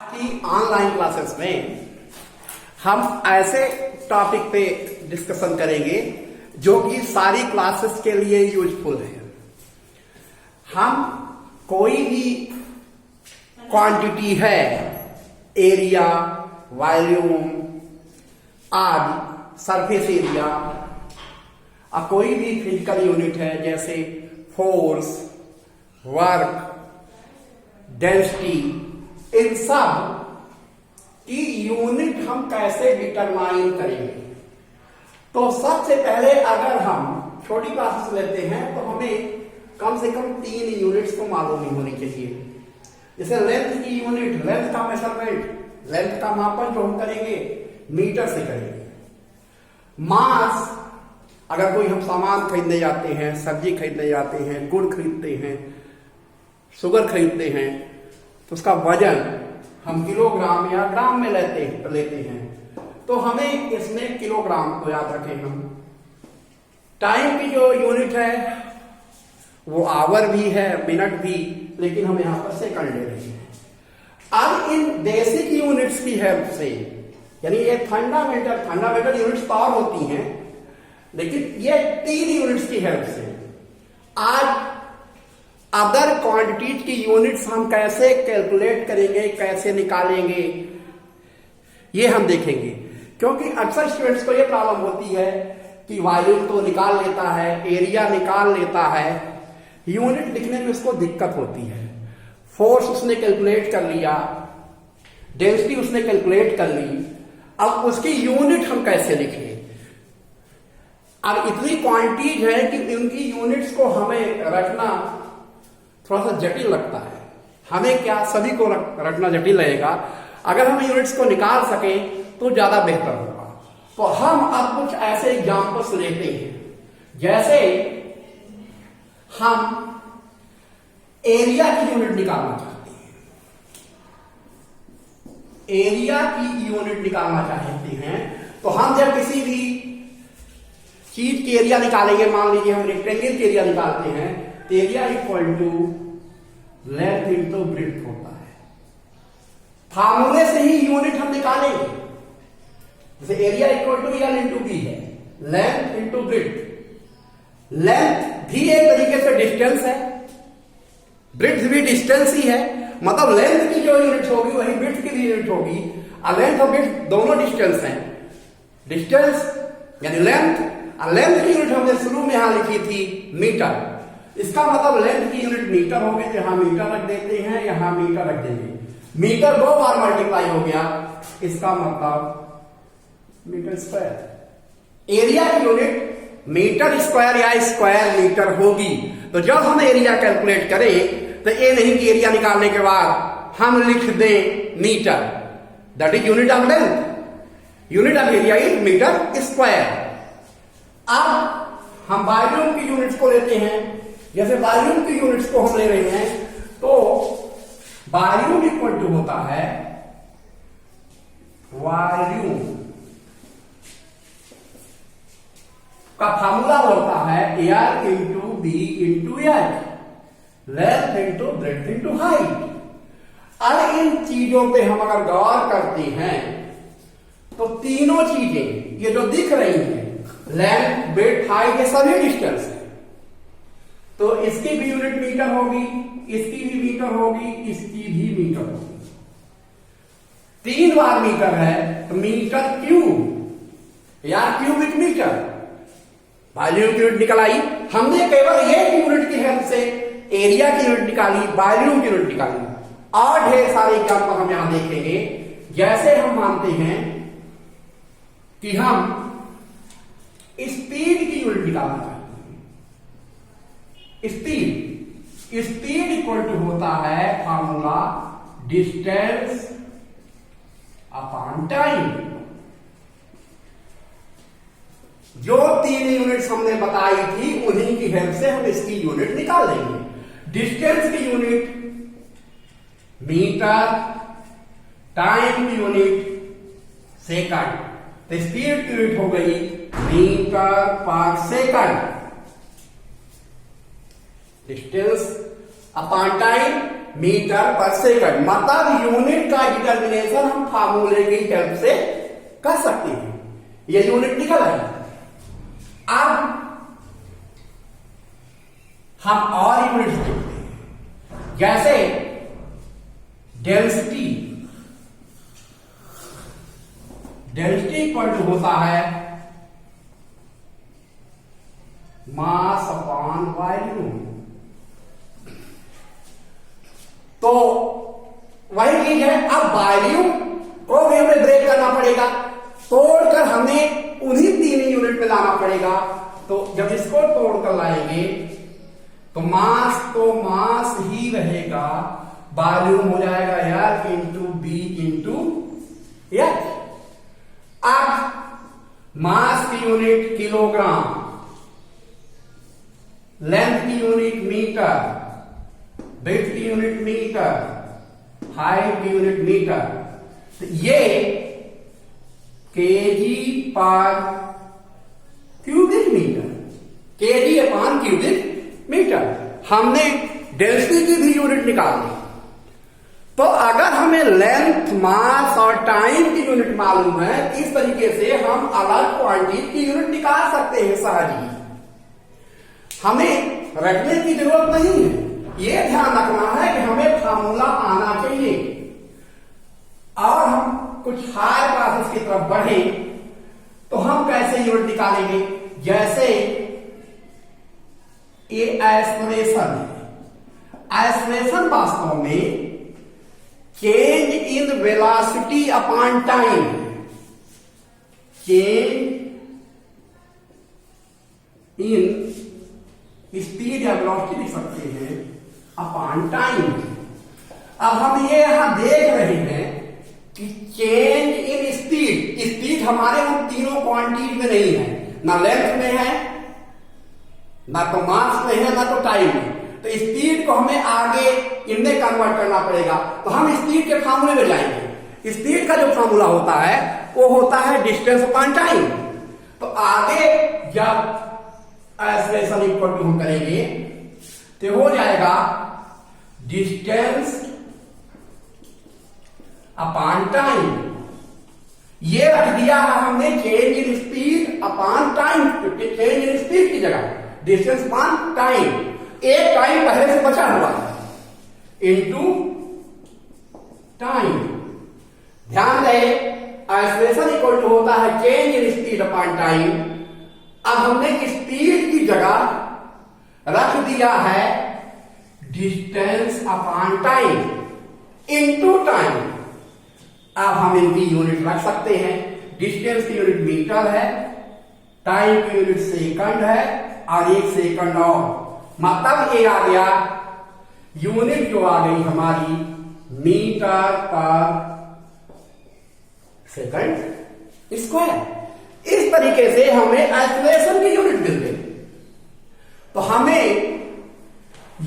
की online classes में हम ऐसे टॉपिक पे डिस्कशन करेंगे जो कि सारी क्लासेस के लिए यूजफुल है। हम कोई भी क्वांटिटी है, एरिया, वॉल्यूम आदि, सरफेस एरिया और कोई भी फिजिकल यूनिट है जैसे फोर्स, वर्क, डेंसिटी, इन सब की यूनिट हम कैसे डिटरमाइन करेंगे। तो सबसे पहले अगर हम छोटी क्लासेस लेते हैं तो हमें कम से कम 3 यूनिट्स तो मालूम ही होनी चाहिए। जैसे लेंथ की यूनिट, लेंथ का मेजरमेंट, लेंथ का मापन जो हम करेंगे मीटर से करेंगे। मास, अगर कोई हम सामान खरीदने जाते हैं, सब्जी खरीदने जाते हैं, गुड़ खरीदते हैं, शुगर खरीदते हैं, तो उसका वजन हम किलोग्राम या ग्राम में लेते हैं। तो हमें इसमें किलोग्राम को याद रखें हम। टाइम की जो यूनिट है वो आवर भी है, मिनट भी, लेकिन हम यहां पर सेकंड ले रहे हैं। अब इन बेसिक यूनिट्स की हेल्प से, यानी ये फंडामेंटल यूनिट्स तो और होती हैं, लेकिन ये 3 यूनिट्स की हेल्प से आज अदर क्वांटिटीज की यूनिट्स हम कैसे कैलकुलेट करेंगे, कैसे निकालेंगे, ये हम देखेंगे। क्योंकि अक्सर स्टूडेंट्स को ये प्रॉब्लम होती है कि वॉल्यूम तो निकाल लेता है, एरिया निकाल लेता है, यूनिट लिखने में उसको दिक्कत होती है। फोर्स उसने कैलकुलेट कर लिया, डेंसिटी उसने कैलकुलेट कर ली, अब उसकी यूनिट हम कैसे लिखें। अब इतनी क्वांटिटीज है कि उनकी यूनिट्स को हमें रखना थोड़ा सा जटिल लगता है। हमें क्या, सभी को रखना जटिल लगेगा। अगर हम यूनिट्स को निकाल सकें तो ज्यादा बेहतर होगा। तो हम अब कुछ ऐसे एग्जांपल्स लेते हैं। जैसे हम एरिया की यूनिट निकालना चाहते हैं, एरिया की यूनिट निकालना चाहते हैं, तो हम जब किसी भी चीज की एरिया निकालेंगे, मान लीजिए हम रेक्टेंगल की एरिया निकालते हैं, तो area equal to length into breadth होता है। फार्मूले से ही यूनिट हम निकालेंगे। जैसे area equal to L into B है, लेंथ इंटू ब्रेड्थ। लेंथ भी एक तरीके से डिस्टेंस है, ब्रेड्थ भी डिस्टेंस ही है। मतलब लेंथ की जो यूनिट होगी वही ब्रेड्थ की भी यूनिट होगी। और लेंथ और ब्रेड्थ दोनों डिस्टेंस हैं। डिस्टेंस यानी लेंथ, और लेंथ की यूनिट हमने शुरू में यहां लिखी थी मीटर। इसका मतलब लेंथ की यूनिट मीटर हो गई, यहां मीटर रख देते हैं, यहां मीटर रख देंगे। मीटर 2 बार मल्टीप्लाई हो गया, इसका मतलब मीटर स्क्वायर। एरिया की यूनिट मीटर स्क्वायर या स्क्वायर मीटर होगी। तो जब हम एरिया कैलकुलेट करें तो ये नहीं कि एरिया निकालने के बाद हम लिख दें metre, that is unit of length. Unit of area is metre square. अब हम वॉल्यूम की यूनिट्स को लेते हैं। जैसे वॉल्यूम की यूनिट्स को हम ले रहे हैं, तो वॉल्यूम इक्वल टू होता है वॉल्यूम का फार्मूला होता है L into B into H, length into breadth into height. अब इन चीजों पे हम अगर गौर करते हैं तो तीनों चीजें ये जो दिख रही हैं, लेंथ, ब्रेड्थ, हाइट, ये सभी डिस्टेंस है। तो इसकी भी यूनिट मीटर होगी, इसकी भी मीटर होगी, इसकी भी मीटर होगी। 3 बार मीटर है तो मीटर क्यूब या क्यूबिक मीटर। वॉल्यूम की यूनिट निकल आई। हमने केवल एक यूनिट की हेल्प से एरिया की यूनिट निकाली, वॉल्यूम की यूनिट निकाली। और ढेर सारे एग्जाम्पल हम यहां देखेंगे। जैसे हम मानते हैं कि हम स्पीड की यूनिट निकालना चाहते हैं। स्पीड इक्वल टू होता है फार्मूला डिस्टेंस अपॉन टाइम। जो 3 यूनिट्स हमने बताई थी उन्हीं की हेल्प से हम इसकी यूनिट निकाल लेंगे। डिस्टेंस की यूनिट मीटर, टाइम की यूनिट सेकंड। तो स्पीड की यूनिट हो गई metre per second. Distance upon time metre per second, मतलब यूनिट का डिटर्मिनेशन हम फार्मूले की हेल्प से कर सकते हैं। ये यूनिट निकल आई। अब हम और यूनिट देखते हैं, जैसे डेंसिटी। डेंसिटी इक्वल टू होता है मास अपॉन वॉल्यूम। तो वही चीज है, अब वॉल्यूम को भी हमें ब्रेक करना पड़ेगा, तोड़कर हमें उन्हीं तीन यूनिट में लाना पड़ेगा। तो जब इसको तोड़कर लाएंगे तो मास ही रहेगा, वॉल्यूम हो जाएगा यार इंटू बी इंटू एच। अब मास की यूनिट किलोग्राम, लेंथ की यूनिट मीटर, ब्रेथ की यूनिट मीटर, हाइट की यूनिट मीटर। तो ये kg per cubic metre, kg upon cubic metre. हमने डेंसिटी की भी यूनिट निकाली। तो अगर हमें लेंथ, मास और टाइम की यूनिट मालूम है, इस तरीके से हम अलग क्वांटिटी की यूनिट निकाल सकते हैं सहज ही। हमें रखने की जरूरत नहीं है, यह ध्यान रखना है कि हमें फार्मूला आना चाहिए। और हम कुछ हायर क्लासेस की तरफ बढ़े तो हम कैसे यूनिट निकालेंगे, जैसे ये एस्पिरेशन है। एस्पिरेशन वास्तव में change in velocity upon time, change in speed या वेलोसिटी लिख सकते हैं अपॉन टाइम। अब हम ये यहां देख रहे हैं कि चेंज इन स्पीड, स्पीड हमारे उन तीनों क्वांटिटी में नहीं है, ना लेंथ में है, ना तो मास में है, ना तो टाइम में। तो स्पीड को हमें आगे इनमें कन्वर्ट करना पड़ेगा। तो हम स्पीड के फार्मूले में जाएंगे। स्पीड का जो फार्मूला होता है वो होता है डिस्टेंस अपॉन टाइम। तो आगे जब एक्सेलरेशन इक्वल टू हम करेंगे तो हो जाएगा डिस्टेंस अपॉन टाइम। ये रख दिया है हमने change in speed upon time, change in speed की जगह डिस्टेंस अपॉन टाइम। एक टाइम पहले से बचा हुआ है इनटू टाइम। ध्यान रहे एक्सेलरेशन इक्वल टू होता है change in speed upon time. अब हमने स्पीड की जगह रख दिया है distance upon time into time. अब हम इनकी यूनिट रख सकते हैं। डिस्टेंस की यूनिट मीटर है, टाइम की यूनिट सेकंड है, और एक सेकंड और, मतलब ये आ गया यूनिट जो आ गई हमारी मीटर पर सेकंड स्क्वायर। इस तरीके से हमें एक्सेलरेशन की यूनिट मिल गई। तो हमें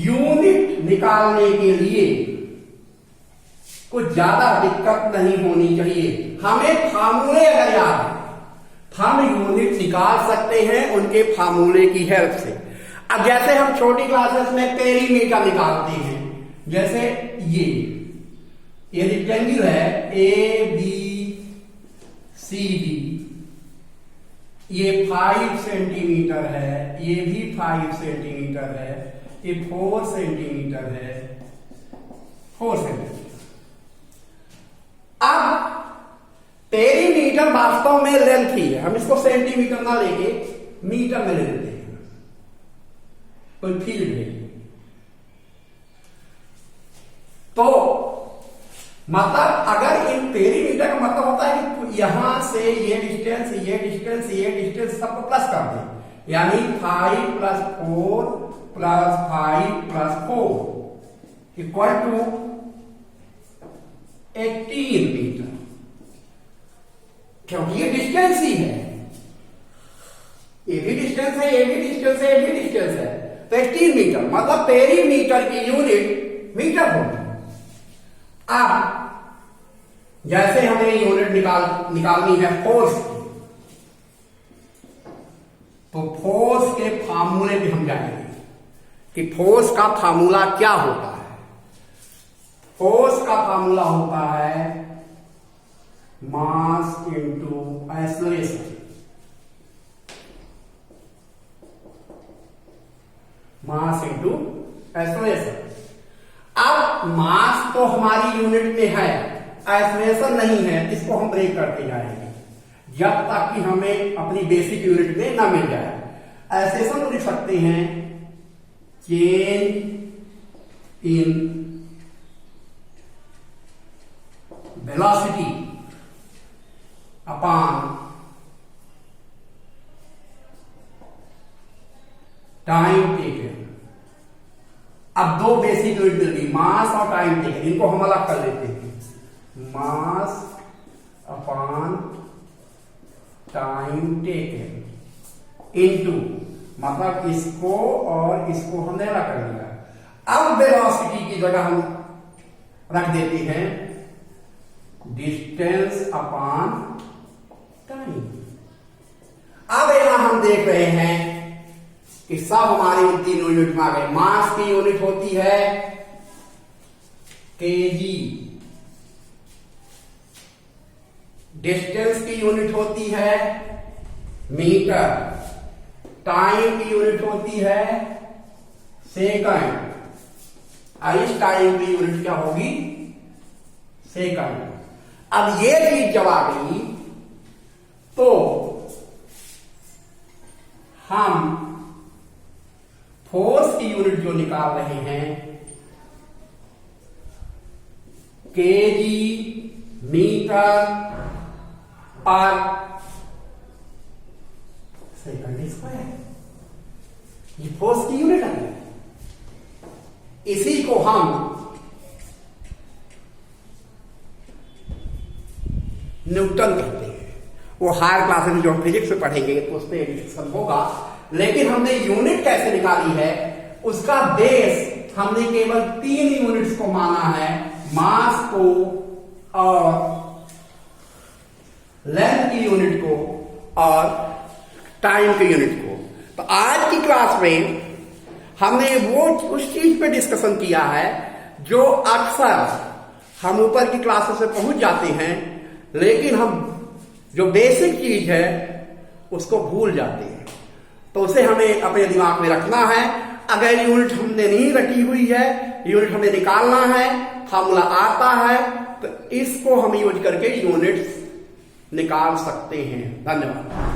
यूनिट निकालने के लिए कुछ ज्यादा दिक्कत नहीं होनी चाहिए। हमें फार्मूले अगर याद है, हम यूनिट निकाल सकते हैं उनके फार्मूले की हेल्प से। अब जैसे हम छोटी क्लासेस में पेरीमीटर निकालते हैं, जैसे ये रेक्टेंगल है ए बी सी डी, ये 5 सेंटीमीटर है, ये भी 5 सेंटीमीटर है, ये 4 सेंटीमीटर है, 4 सेंटीमीटर। अब पेरीमीटर वास्तव में लेंथ ही है, हम इसको सेंटीमीटर ना लेके मीटर में ले लेते हैं। कोई फील्ड है तो मतलब अगर इन पेरीमीटर का मतलब होता है कि यहां से ये डिस्टेंस, ये डिस्टेंस, ये डिस्टेंस सबको प्लस कर दें, यानी 5 + 4 + 5 + 4 इक्वल टू 18 मीटर, क्योंकि ये डिस्टेंस ही है। ये भी डिस्टेंस है, ये भी डिस्टेंस है, ये भी डिस्टेंस है, तो 18 मीटर, मतलब पेरीमीटर की यूनिट मीटर होगी। अब जैसे हमें यूनिट निकालनी है फोर्स की, तो फोर्स के फार्मूले पे हम जाएंगे कि फोर्स का फार्मूला क्या होता है। फोर्स का फार्मूला होता है mass into acceleration. Mass into acceleration. अब मास तो हमारी यूनिट में है, एक्सेलरेशन नहीं है, इसको हम ब्रेक करते जाएंगे जब तक कि हमें अपनी बेसिक यूनिट में ना मिल जाए। एक्सेलरेशन को लिख सकते हैं change in velocity upon time taken. अब दो बेसिक यूनिट मिल गई, मास और टाइम टेकन, इनको हम अलग कर लेते हैं। Mass upon time taken into, मतलब इसको और इसको हमने अलग कर दिया। अब वेलोसिटी की जगह हम रख देते हैं डिस्टेंस अपॉन टाइम। अब यहां हम देख रहे हैं कि सब हमारे इन तीनों यूनिट में आ गए। मास की यूनिट होती है केजी, डिस्टेंस की यूनिट होती है मीटर, टाइम की यूनिट होती है सेकंड, और इस टाइम की यूनिट क्या होगी? सेकंड। अब ये चीज जब आ गई तो हम फोर्स की यूनिट जो निकाल रहे हैं KG metre per second square, ये फोर्स की यूनिट है। इसी को हम न्यूटन कहते हैं। वो हायर क्लासेस में जो हम फिजिक्स में पढ़ेंगे तो उसमें डिस्कशन होगा, लेकिन हमने यूनिट कैसे निकाली है उसका बेस हमने केवल 3 यूनिट्स को माना है, मास को और लेंथ की यूनिट को और टाइम की यूनिट को। तो आज की क्लास में हमने वो उस चीज पे डिस्कशन किया है जो अक्सर हम ऊपर की क्लासेस में पहुंच जाते हैं, लेकिन हम जो बेसिक चीज है उसको भूल जाते हैं। तो उसे हमें अपने दिमाग में रखना है। अगर यूनिट हमने नहीं रखी हुई है, यूनिट हमें निकालना है, फार्मूला आता है, तो इसको हम यूज करके यूनिट्स निकाल सकते हैं। धन्यवाद।